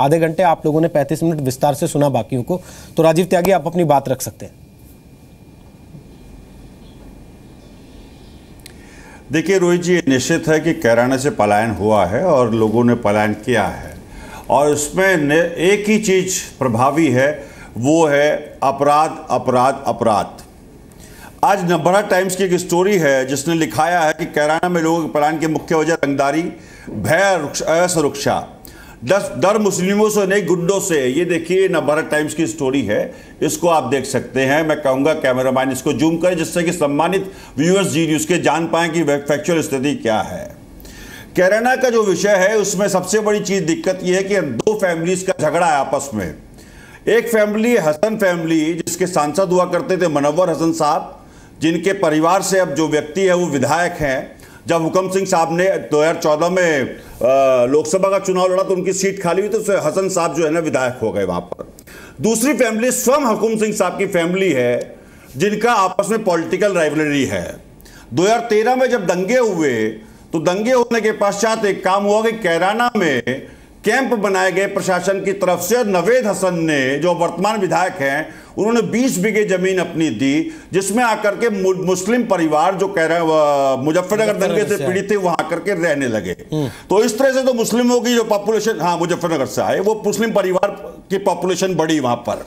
आधे घंटे आप लोगों ने 35 मिनट विस्तार से सुना बाकियों को। तो राजीव त्यागी, आप अपनी बात रख सकते हैं। देखिए रोहित जी, निश्चित है कि कैराना से पलायन हुआ है और लोगों ने पलायन किया है, और इसमें एक ही चीज प्रभावी है, वो है अपराध अपराध अपराध। आज नवभारत टाइम्स की एक स्टोरी है जिसने लिखाया है कि कैराना में लोगों के पलायन की मुख्य वजह रंगदारी, भय, असुरक्षा, डर मुस्लिमों से नहीं गुंडों से। ये देखिए नवभारत टाइम्स की स्टोरी है, इसको आप देख सकते हैं। मैं कहूंगा कैमरामैन इसको जूम करें जिससे कि सम्मानित व्यूअर्स जी न्यूज़ के जान पाएं कि फैक्चुअल स्थिति क्या है। कैराना का जो विषय है उसमें सबसे बड़ी चीज दिक्कत यह है कि दो फैमिलीज का झगड़ा है आपस में। एक फैमिली हसन फैमिली, जिसके सांसद हुआ करते थे मनव्वर हसन साहब, जिनके परिवार से अब जो व्यक्ति है वो विधायक हैं। जब हुकम सिंह साहब ने 2014 में लोकसभा का चुनाव लड़ा तो उनकी सीट खाली हुई, तो हसन साहब जो है ना विधायक हो गए वहां पर। दूसरी फैमिली स्वयं हुकम सिंह साहब की फैमिली है, जिनका आपस में पॉलिटिकल राइवलरी है। 2013 में जब दंगे हुए तो दंगे होने के पश्चात एक काम हुआ कि कैराना में कैंप बनाए गए प्रशासन की तरफ से। नवेद हसन ने, जो वर्तमान विधायक हैं, उन्होंने 20 बीघे जमीन अपनी दी, जिसमें आकर के मुस्लिम परिवार जो मुजफ्फरनगर दंगे से पीड़ित थे वहां आकर के रहने लगे। तो इस तरह से तो मुस्लिमों की जो पॉपुलेशन, हाँ मुजफ्फरनगर से आए, वो मुस्लिम परिवार की पॉपुलेशन बढ़ी वहां पर।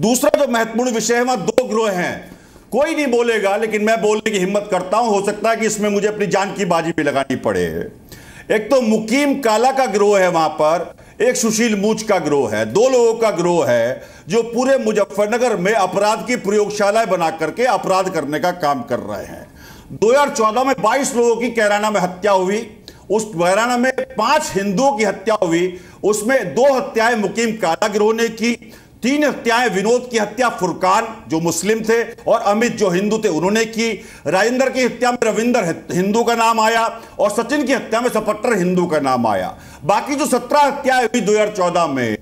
दूसरा जो महत्वपूर्ण विषय है, वहां दो गिरोह हैं। कोई नहीं बोलेगा लेकिन मैं बोलने की हिम्मत करता हूं, हो सकता है कि इसमें मुझे अपनी जान की बाजी भी लगानी पड़े। एक तो मुकीम काला का गिरोह है वहां पर, एक सुशील मूच का गिरोह है। दो लोगों का गिरोह है जो पूरे मुजफ्फरनगर में अपराध की प्रयोगशालाएं बना करके अपराध करने का काम कर रहे हैं। 2014 में 22 लोगों की कैराना में हत्या हुई। उस कैराना में 5 हिंदुओं की हत्या हुई, उसमें 2 हत्याएं मुकीम काला गिरोह ने की, 3 हत्याएं विनोद की हत्या फुरकान जो मुस्लिम थे और अमित जो हिंदू थे उन्होंने की। राजेंद्र की हत्या में रविंदर हिंदू का नाम आया और सचिन की हत्या में सपट्टर हिंदू का नाम आया। बाकी जो 17 हत्याएं हुई 2014 में,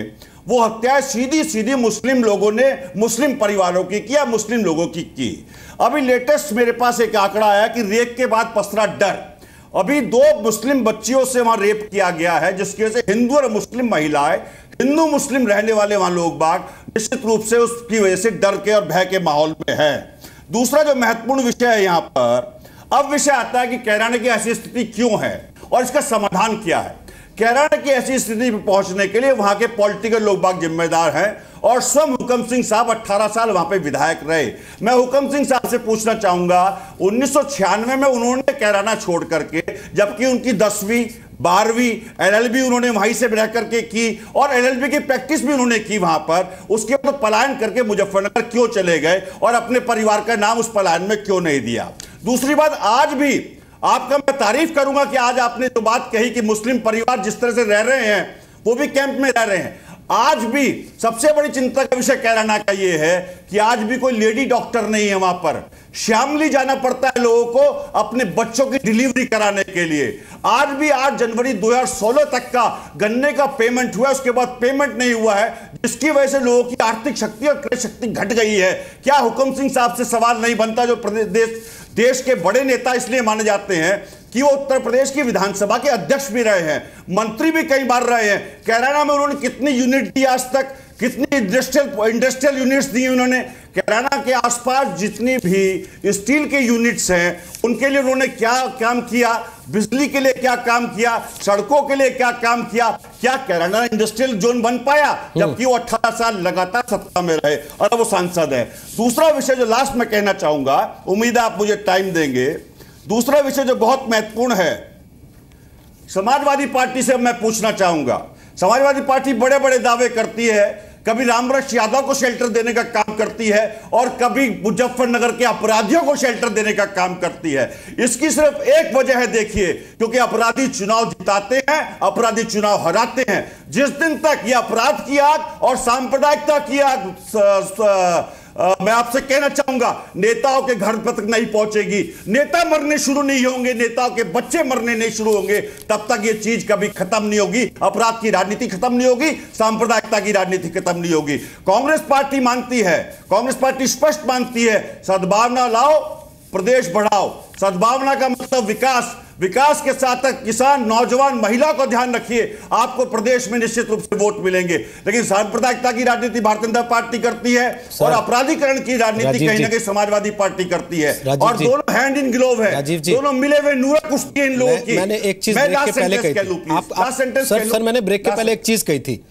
वो हत्याएं सीधी सीधी मुस्लिम लोगों ने मुस्लिम परिवारों की किया, मुस्लिम लोगों की। अभी लेटेस्ट मेरे पास एक आंकड़ा आया कि रेप के बाद पसरा डर। अभी 2 मुस्लिम बच्चियों से वहां रेप किया गया है, जिसकी वजह से हिंदू और मुस्लिम महिलाएं, हिंदू मुस्लिम रहने वाले वहां लोग बाग निश्चित रूप से उसकी वजह से डर के और भय के माहौल में है। दूसरा जो महत्वपूर्ण विषय है यहां पर, अब विषय आता है कि कैराना की ऐसी स्थिति क्यों है और इसका समाधान क्या है। कैराना की ऐसी स्थिति पर पहुंचने के लिए वहां के पॉलिटिकल लोग बाग जिम्मेदार हैं और स्वयं हुकम सिंह साहब 18 साल वहां पे विधायक रहे। मैं हुकम सिंह साहब से पूछना चाहूंगा, 1996 में उन्होंने कैराना छोड़ करके, जबकि उनकी 10वीं 12वीं LLB उन्होंने वहीं से रह करके की और LLB की प्रैक्टिस भी उन्होंने की वहां पर। उसके बाद पलायन करके मुजफ्फरनगर क्यों चले गए और अपने परिवार का नाम उस पलायन में क्यों नहीं दिया। दूसरी बात, आज भी आपका मैं तारीफ करूंगा कि आज आपने जो बात कही कि मुस्लिम परिवार जिस तरह से रह रहे हैं वो भी कैंप में रह रहे हैं। आज भी सबसे बड़ी चिंता का विषय कैराना का यह है कि आज भी कोई लेडी डॉक्टर नहीं है वहां पर। शामली जाना पड़ता है लोगों को अपने बच्चों की डिलीवरी कराने के लिए। आज भी 8 जनवरी 2016 तक का गन्ने का पेमेंट हुआ, उसके बाद पेमेंट नहीं हुआ है, जिसकी वजह से लोगों की आर्थिक शक्ति और क्रय शक्ति घट गई है। क्या हुकम सिंह साहब से सवाल नहीं बनता, जो देश के बड़े नेता इसलिए माने जाते हैं कि वो उत्तर प्रदेश की विधानसभा के अध्यक्ष भी रहे हैं, मंत्री भी कई बार रहे हैं। कैराना में उन्होंने कितनी यूनिट दी आज तक, कितनी इंडस्ट्रियल यूनिट्स दी उन्होंने। कैराना के आसपास जितनी भी स्टील के यूनिट्स हैं उनके लिए उन्होंने क्या काम किया, बिजली के लिए क्या काम किया, सड़कों के लिए क्या काम किया। क्या कैराना इंडस्ट्रियल जोन बन पाया, जबकि वो 18 साल लगातार सत्ता में रहे और वो सांसद है। दूसरा विषय जो लास्ट में कहना चाहूंगा, उम्मीद है आप मुझे टाइम देंगे, दूसरा विषय जो बहुत महत्वपूर्ण है, समाजवादी पार्टी से मैं पूछना चाहूंगा। समाजवादी पार्टी बड़े बड़े दावे करती है, कभी रामवृक्ष यादव को शेल्टर देने का काम करती है और कभी मुजफ्फरनगर के अपराधियों को शेल्टर देने का काम करती है। इसकी सिर्फ एक वजह है, देखिए, क्योंकि अपराधी चुनाव जिताते हैं, अपराधी चुनाव हराते हैं। जिस दिन तक यह अपराध की आग और सांप्रदायिकता की आग मैं आपसे कहना चाहूंगा नेताओं के घर तक नहीं पहुंचेगी, नेता मरने शुरू नहीं होंगे, नेताओं के बच्चे मरने नहीं शुरू होंगे, तब तक ये चीज कभी खत्म नहीं होगी। अपराध की राजनीति खत्म नहीं होगी, सांप्रदायिकता की राजनीति खत्म नहीं होगी। कांग्रेस पार्टी मानती है, कांग्रेस पार्टी स्पष्ट मानती है, सद्भावना लाओ, प्रदेश बढ़ाओ। सद्भावना का मतलब विकास, विकास के साथ साथ किसान, नौजवान, महिला को ध्यान रखिए, आपको प्रदेश में निश्चित रूप से वोट मिलेंगे। लेकिन सांप्रदायिकता की राजनीति भारतीय जनता पार्टी करती है और अपराधीकरण की राजनीति कहीं ना कहीं समाजवादी पार्टी करती है, और दोनों हैंड इन ग्लोव है, दोनों मिले हुए नूरा कुश्ती है इन लोगों की। मैंने एक चीज ब्रेक के पहले कही थी, सर मैंने ब्रेक के पहले एक चीज कही थी,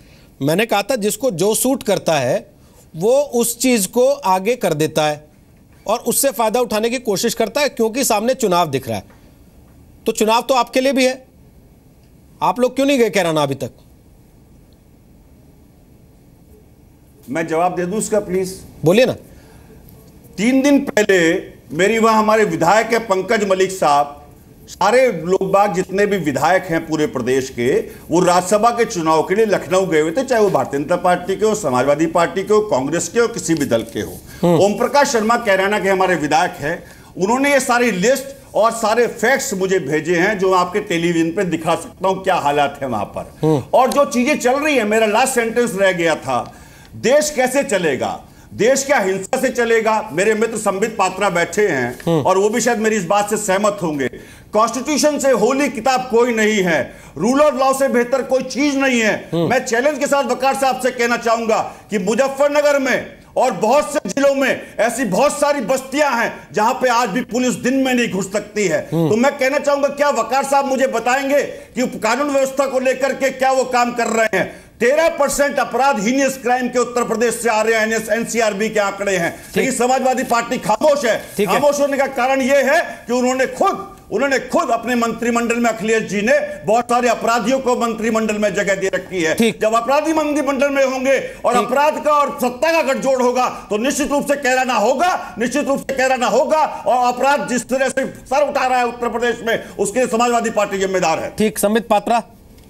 मैंने कहा था जिसको जो सूट करता है वो उस चीज को आगे कर देता है और उससे फायदा उठाने की कोशिश करता है, क्योंकि सामने चुनाव दिख रहा है। तो चुनाव तो आपके लिए भी है, आप लोग क्यों नहीं गए कैराना अभी तक? मैं जवाब दे दूं इसका, प्लीज बोलिए ना। 3 दिन पहले मेरी वहां हमारे विधायक है पंकज मलिक साहब, सारे लोग बाग जितने भी विधायक हैं पूरे प्रदेश के, वो राज्यसभा के चुनाव के लिए लखनऊ गए हुए थे, चाहे वो भारतीय जनता पार्टी के हो, समाजवादी पार्टी के हो, कांग्रेस के हो, किसी भी दल के हो। ओम प्रकाश शर्मा कैराना के हमारे विधायक हैं, उन्होंने ये सारी लिस्ट और सारे फैक्ट्स मुझे भेजे हैं जो आपके टेलीविजन पे दिखा सकता हूं क्या हालात है वहां पर, और जो चीजें चल रही है। मेरा लास्ट सेंटेंस रह गया था, देश कैसे चलेगा, देश क्या हिंसा से चलेगा? मेरे मित्र संबित पात्रा बैठे हैं और वो भी शायद मेरी इस बात से सहमत होंगे। कॉन्स्टिट्यूशन से होली किताब कोई नहीं है, रूल ऑफ लॉ से बेहतर कोई चीज नहीं है। मैं चैलेंज के साथ वकार साहब से कहना चाहूंगा कि मुजफ्फरनगर में और बहुत से जिलों में ऐसी बहुत सारी बस्तियां हैं जहां पे आज भी पुलिस दिन में नहीं घुस सकती है। तो मैं कहना चाहूंगा, क्या वकार साहब मुझे बताएंगे कि कानून व्यवस्था को लेकर के क्या वो काम कर रहे हैं? 13% अपराध हीनियस क्राइम के उत्तर प्रदेश से आ रहे हैं, एनसीआरबी के आंकड़े हैं, लेकिन समाजवादी पार्टी खामोश है। खामोश होने का कारण यह है कि उन्होंने खुद अपने मंत्रिमंडल में, अखिलेश जी ने बहुत सारे अपराधियों को मंत्रिमंडल में जगह दे रखी है। जब अपराधी मंत्रिमंडल में होंगे और अपराध का और सत्ता का गठजोड़ होगा तो निश्चित रूप से कैराना होगा, और अपराध जिस तरह से सर उठा रहा है उत्तर प्रदेश में, उसके लिए समाजवादी पार्टी जिम्मेदार है। ठीक, संबित पात्रा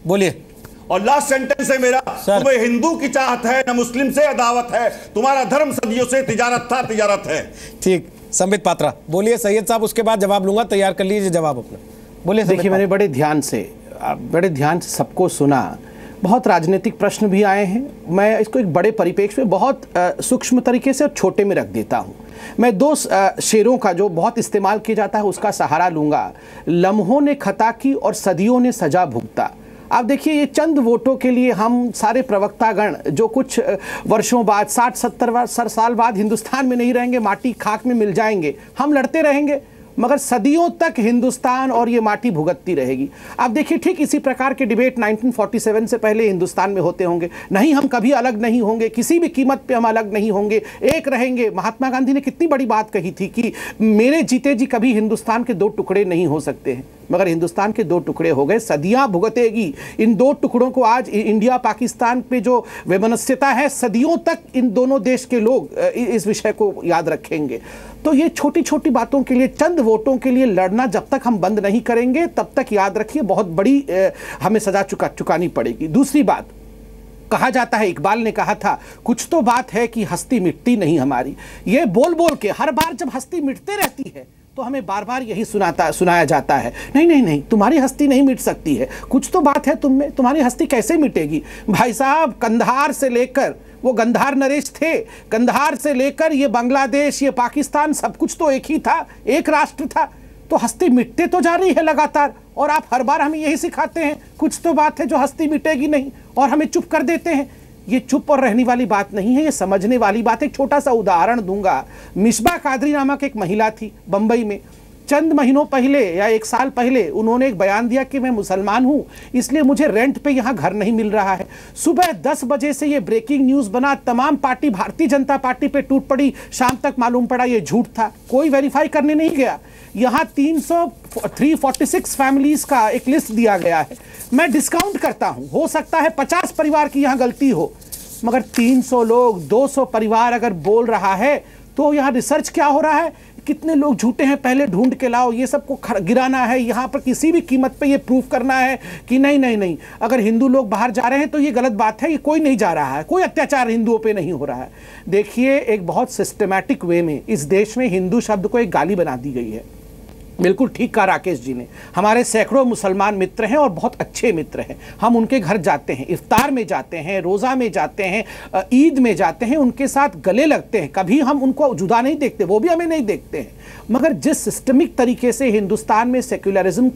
बोलिए। और लास्ट सेंटेंस है मेरा, तुम्हें हिंदू की चाहत है न मुस्लिम से अदावत है, तुम्हारा धर्म सदियों से तिजारत है। ठीक, संबित पात्रा बोलिए। सैयद साहब उसके बाद जवाब लूंगा, तैयार कर लीजिए जवाब अपना, बोलिए। देखिए, मैंने बड़े ध्यान से सबको सुना, बहुत राजनीतिक प्रश्न भी आए हैं। मैं इसको एक बड़े परिप्रेक्ष्य में बहुत सूक्ष्म तरीके से और छोटे में रख देता हूँ। मैं 2 शेरों का जो बहुत इस्तेमाल किया जाता है उसका सहारा लूंगा। लम्हों ने खता की और सदियों ने सजा भुगता। आप देखिए, ये चंद वोटों के लिए हम सारे प्रवक्तागण जो कुछ वर्षों बाद 60-70 साल बाद हिंदुस्तान में नहीं रहेंगे, माटी खाक में मिल जाएंगे, हम लड़ते रहेंगे, मगर सदियों तक हिंदुस्तान और ये माटी भुगतती रहेगी। आप देखिए, ठीक इसी प्रकार के डिबेट 1947 से पहले हिंदुस्तान में होते होंगे। नहीं, हम कभी अलग नहीं होंगे, किसी भी कीमत पे हम अलग नहीं होंगे, एक रहेंगे। महात्मा गांधी ने कितनी बड़ी बात कही थी कि मेरे जीते जी कभी हिंदुस्तान के 2 टुकड़े नहीं हो सकते हैं, मगर हिंदुस्तान के 2 टुकड़े हो गए, सदियां भुगतेगी। इन 2 टुकड़ों को आज इंडिया पाकिस्तान पे जो वैमनस्यता है, सदियों तक इन दोनों देश के लोग इस विषय को याद रखेंगे। तो ये छोटी छोटी बातों के लिए, चंद वोटों के लिए लड़ना जब तक हम बंद नहीं करेंगे, तब तक याद रखिए बहुत बड़ी हमें सजा चुकानी पड़ेगी। दूसरी बात, कहा जाता है, इकबाल ने कहा था, कुछ तो बात है कि हस्ती मिटती नहीं हमारी। ये बोल बोल के हर बार जब हस्ती मिटते रहती है तो हमें बार बार यही सुनाया जाता है, नहीं नहीं नहीं, तुम्हारी हस्ती नहीं मिट सकती है, कुछ तो बात है तुम में, तुम्हारी हस्ती कैसे मिटेगी? भाई साहब, कंधार से लेकर, वो गंधार नरेश थे, कंधार से लेकर ये बांग्लादेश, ये पाकिस्तान, सब कुछ तो एक ही था, एक राष्ट्र था। तो हस्ती मिटते तो जा रही है लगातार, और आप हर बार हमें यही सिखाते हैं, कुछ तो बात है जो हस्ती मिटेगी नहीं, और हमें चुप कर देते हैं। ये चुप और रहने वाली बात नहीं है, ये समझने वाली बात है। एक छोटा सा उदाहरण दूंगा। मिसबा कादरी नामक एक महिला थी बंबई में। चंद महीनों पहले या 1 साल पहले उन्होंने एक बयान दिया कि मैं मुसलमान हूं, इसलिए मुझे रेंट पे यहां घर नहीं मिल रहा है। सुबह 10 बजे से ये ब्रेकिंग न्यूज बना, तमाम पार्टी भारतीय जनता पार्टी पे टूट पड़ी, शाम तक मालूम पड़ा ये झूठ था, कोई वेरीफाई करने नहीं गया। यहाँ 346 फैमिलीज का एक लिस्ट दिया गया है। मैं डिस्काउंट करता हूं, हो सकता है 50 परिवार की यहाँ गलती हो, मगर 300 लोग, 200 परिवार अगर बोल रहा है तो यहाँ रिसर्च क्या हो रहा है, कितने लोग झूठे हैं, पहले ढूंढ के लाओ, ये सबको गिराना है, यहाँ पर किसी भी कीमत पे ये प्रूफ करना है कि नहीं नहीं नहीं, अगर हिंदू लोग बाहर जा रहे हैं तो ये गलत बात है, ये कोई नहीं जा रहा है, कोई अत्याचार हिंदुओं पे नहीं हो रहा है। देखिए, एक बहुत सिस्टमैटिक वे में इस देश में हिंदू शब्द को एक गाली बना दी गई है। बिल्कुल ठीक कहा राकेश जी ने। हमारे सैकड़ों मुसलमान मित्र हैं और बहुत अच्छे मित्र हैं। हम उनके घर जाते हैं, इफ्तार में जाते हैं, रोज़ा में जाते हैं, ईद में जाते हैं, उनके साथ गले लगते हैं। कभी हम उनको जुदा नहीं देखते, वो भी हमें नहीं देखते हैं। मगर जिस सिस्टमिक तरीके से हिंदुस्तान में सेक्युलरिज्म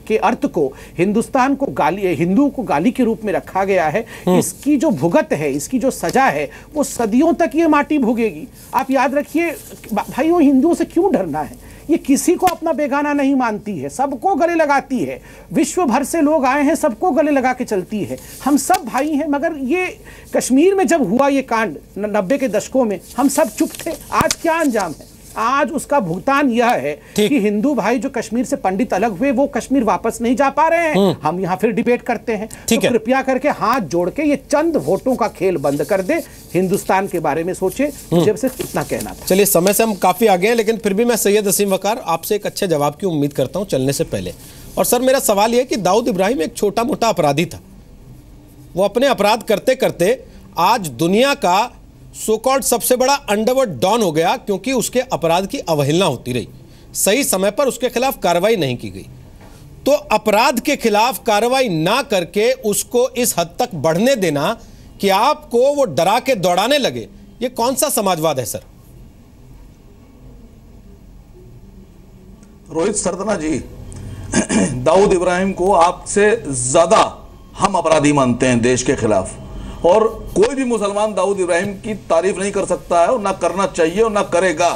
के अर्थ को, हिंदुस्तान को गाली, हिंदू को गाली के रूप में रखा गया है, इसकी जो भुगत है, इसकी जो सजा है, वो सदियों तक ये माटी भुगेगी। आप याद रखिए भाइयों, हिंदुओं से क्यों डरना है? ये किसी को अपना बेगाना नहीं मानती है, सबको गले लगाती है। विश्व भर से लोग आए हैं, सबको गले लगा के चलती है। हम सब भाई हैं। मगर ये कश्मीर में जब हुआ ये कांड 90 के दशकों में, हम सब चुप थे। आज क्या अंजाम है? आज उसका भुगतान यह है कि हिंदू भाई जो कश्मीर से पंडित अलग हुए, वो कश्मीर वापस नहीं जा पा रहे हैं। हम यहाँ फिर डिबेट करते हैं। तो कृपया करके हाथ जोड़ के ये चंद वोटों का खेल बंद कर दे, हिंदुस्तान के बारे में सोचे। मुझे सिर्फ इतना कहना था। चलिए, समय से हम काफी आगे हैं, लेकिन फिर भी मैं सैयद असीम वकार आपसे एक अच्छे जवाब की उम्मीद करता हूं चलने से पहले। और सर, मेरा सवाल यह कि दाऊद इब्राहिम एक छोटा मोटा अपराधी था। वो अपने अपराध करते करते आज दुनिया का सो कॉल्ड सबसे बड़ा अंडरवर्ल्ड डॉन हो गया, क्योंकि उसके अपराध की अवहेलना होती रही, सही समय पर उसके खिलाफ कार्रवाई नहीं की गई। तो अपराध के खिलाफ कार्रवाई ना करके उसको इस हद तक बढ़ने देना कि आपको वो डरा के दौड़ाने लगे, ये कौन सा समाजवाद है सर? रोहित सरदना जी, दाऊद इब्राहिम को आपसे ज्यादा हम अपराधी मानते हैं देश के खिलाफ, और कोई भी मुसलमान दाऊद इब्राहिम की तारीफ नहीं कर सकता है, और ना करना चाहिए और ना करेगा।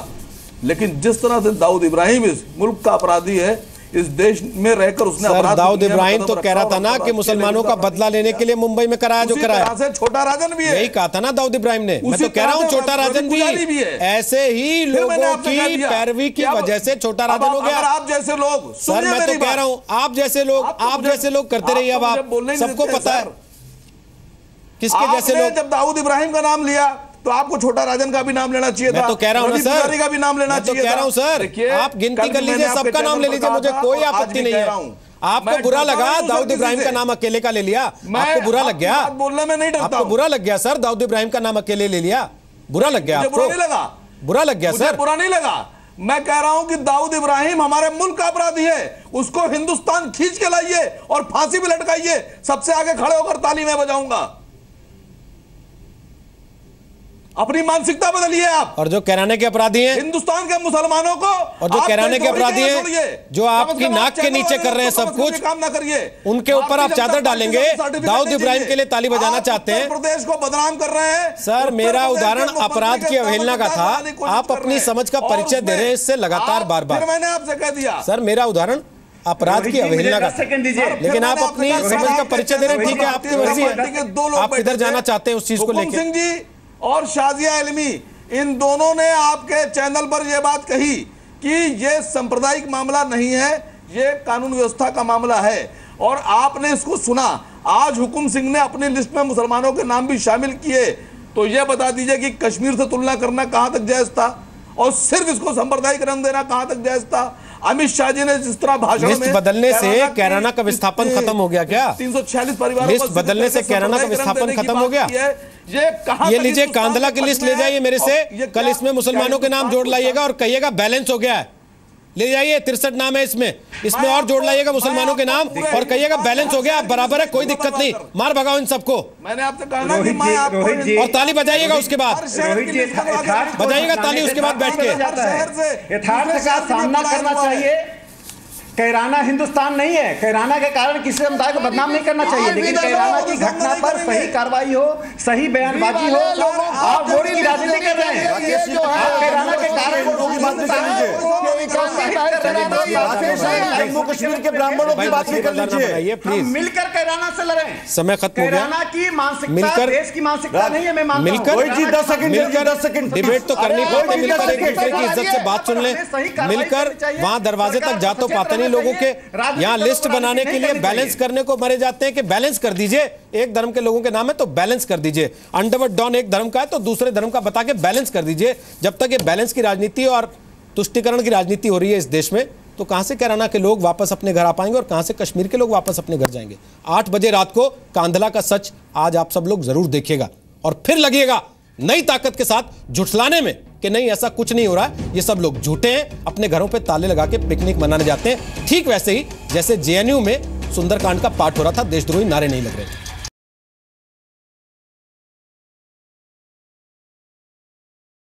लेकिन जिस तरह से दाऊद इब्राहिम इस मुल्क का अपराधी है, इस देश में रहकर उसने अपराध, दाऊद इब्राहिम तो कह रहा था ना कि मुसलमानों का बदला लेने के लिए मुंबई में कराया जो कराया। छोटा राजन भी है, यही कहा था ना दाऊद इब्राहिम ने। मैं तो कह रहा हूं छोटा राजन भी है। ऐसे ही लोगों की पैरवी की वजह से छोटा राजन हो गया। आप जैसे लोग, सर मैं तो कह रहा हूं आप जैसे लोग करते रहिए। अब आप सबको पता है किसके जैसे लोग। जब दाऊद इब्राहिम का नाम लिया तो आपको छोटा राजन का भी नाम लेना चाहिए था। मैं तो कह रहा हूं ना सर, का भी नाम लेना चाहिए। तो कह रहा हूं सर, आप गिनती कर लीजिए, सबका नाम ले लीजिए, मुझे कोई आपत्ति नहीं है। आपको बुरा लगा दाऊद इब्राहिम का नाम अकेले का ले लिया? आपको बुरा लग गया? बोलने में नहीं डरता। आपको बुरा लग गया सर, दाऊद इब्राहिम का नाम अकेले ले लिया? बुरा लग गया आपको? बुरा लग गया सर? बुरा नहीं लगा। मैं कह रहा हूं कि दाऊद इब्राहिम हमारे मुल्क का अपराधी है, उसको हिंदुस्तान खींच के लाइए और फांसी पे लटकाइए। सबसे आगे खड़े होकर ताली मैं बजाऊंगा। अपनी मानसिकता बदलिए आप। और जो कैराने के अपराधी हैं, हिंदुस्तान के मुसलमानों को, और जो कैराने के अपराधी हैं, जो आपकी नाक के नीचे कर रहे हैं सब कुछ, काम ना करिए, उनके ऊपर आप चादर डालेंगे। दाऊद इब्राहिम के लिए ताली बजाना चाहते हैं, प्रदेश को बदनाम कर रहे हैं। सर मेरा उदाहरण अपराध की अवहेलना का था। आप अपनी समझ का परिचय दे रहे हैं इससे लगातार बार बार। मैंने आपसे कह दिया सर, मेरा उदाहरण अपराध की अवहेलना का, लेकिन आप अपनी समझ का परिचय दे रहे हैं। ठीक है, आपकी मर्जी है, आप किधर जाना चाहते हैं उस चीज को लेकर। और शाजिया इल्मी, इन दोनों ने आपके चैनल पर यह बात कही कि यह सांप्रदायिक मामला नहीं है, यह कानून व्यवस्था का मामला है, और आपने इसको सुना। आज हुकुम सिंह ने अपनी लिस्ट में मुसलमानों के नाम भी शामिल किए। तो यह बता दीजिए कि कश्मीर से तुलना करना कहां तक जायज था, और सिर्फ इसको सांप्रदायिक रंग देना कहां तक जायज था? अमित शाह जी ने जिस तरह भाषण में बदलने से कैराना का विस्थापन खत्म हो गया क्या? 346 परिवारों लिस्ट बदलने से कैराना का विस्थापन खत्म हो गया? ये लीजिए, कांधला की लिस्ट ले जाइए मेरे से, कल इसमें मुसलमानों के नाम जोड़ लाइएगा और कहिएगा बैलेंस हो गया है। ले जाइए, 63 नाम है इसमें और जोड़ लाइएगा मुसलमानों के नाम और कहिएगा बैलेंस हो गया, बराबर है, कोई दिक्कत नहीं, मार भगाओ इन सबको। मैंने आपसे कहा ना कि मैं आपको, और ताली बजाइएगा उसके बाद, बजाइएगा ताली उसके बाद बैठ के। यथार्थ का सामना करना चाहिए। कैराना हिंदुस्तान नहीं है, कैराना के कारण किसी समुदाय को बदनाम नहीं करना चाहिए, लेकिन कैराना की घटना पर सही कार्रवाई हो, सही बयानबाजी हो। आप वोट की राजनीति कर रहे हैं, आप कैराना के कारण जम्मू कश्मीर के ब्राह्मणों की बात नहीं कर लीजिए, प्लीज। मिलकर कैराना से लड़ें। समय खत्म हो गया। कैराना की मानसिकता देश की मानसिकता नहीं है। मैं मानता हूं मिलकर 10 सेकंड डिबेट तो करनी पड़ती, मिलकर एक दूसरे की इज्जत से बात सुन ले, मिलकर वहां दरवाजे तक जा तो पाते नहीं लोगों के। यहां लिस्ट बनाने के लिए बैलेंस करने को मरे जाते हैं कि बैलेंस कर दीजिए, एक धर्म के लोगों के नाम है तो बैलेंस कर दीजिए। अंडरवर्ल्ड डॉन एक धर्म का है तो दूसरे धर्म का बता के बैलेंस कर दीजिए। जब तक ये बैलेंस की राजनीति और तुष्टिकरण की राजनीति हो रही है इस देश में, तो कहां से कैराना के लोग वापस अपने घर आ पाएंगे और कहां से कश्मीर के लोग वापस अपने घर जाएंगे? 8 बजे रात को कांधला का सच आज आप सब लोग जरूर देखिएगा और फिर लगिएगा नई ताकत के साथ झुठलाने में कि नहीं ऐसा कुछ नहीं हो रहा, ये सब लोग झूठे हैं, अपने घरों पे ताले लगा के पिकनिक मनाने जाते हैं। ठीक वैसे ही जैसे जेएनयू में सुंदरकांड का पाठ हो रहा था, देशद्रोही नारे नहीं लग रहे थे।